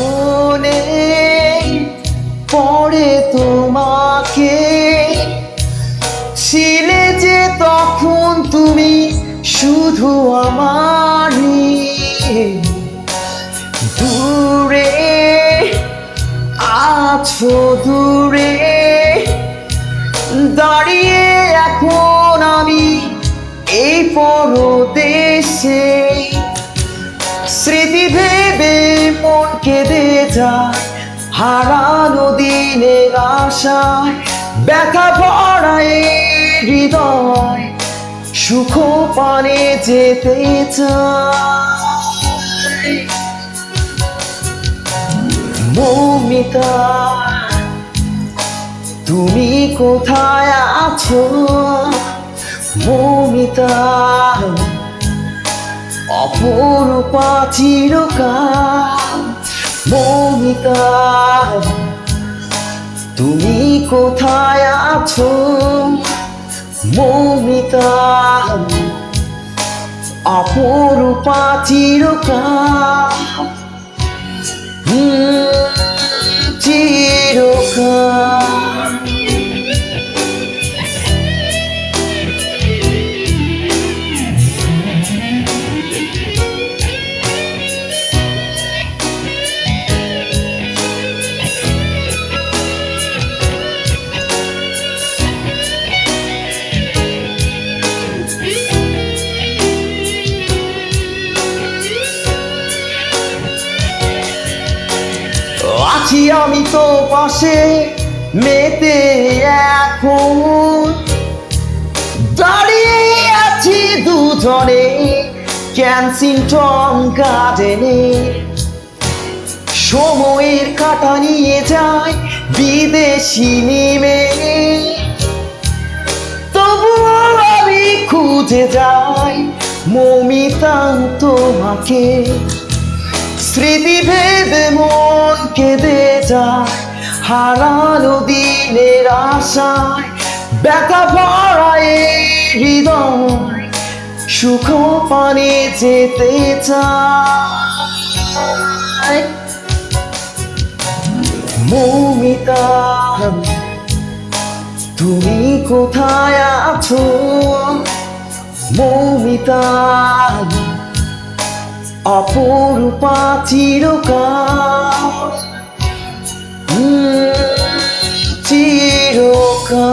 মনে পড়ে তোমাকে, ছিলে যে তখন তুমি শুধু আমারই। দূরে আছো দূরে দাঁড়িয়ে এখন আমি এই পরদেশে। স্মৃতি ভেবে মন কেঁদে যায়, হারানো দিনের আশায় ব্যথা ভরা এই হৃদয় সুখ পানে যেতে চায়। মৌমিতা তুমি কোথায় আছো? মৌমিতা অপরূপা চিরকাল। মৌমিতা তুমি কোথায় আছো? মৌমিতা অপরূপা চিরকাল, চিরকাল। আছি আমি তো পাশে মেতে এখন, দাঁড়িয়ে আছি দুজনে ক্যানসিংটন গার্ডেনে। সময়ের কাঁটা নিয়ে যায় বিদেশি নিমে, তবুও আমি খুঁজে যাই মৌমিতা তোমাকে। স্মৃতি ভেবে মন কেঁদে যায়, হারানো দিনের আশায় ব্যথা ভরা এই হৃদয় সুখ পানে যেতে চায়। মৌমিতা তুমি কোথায় আছো? মৌমিতা অপরূপা চিরকাল, চিরকাল।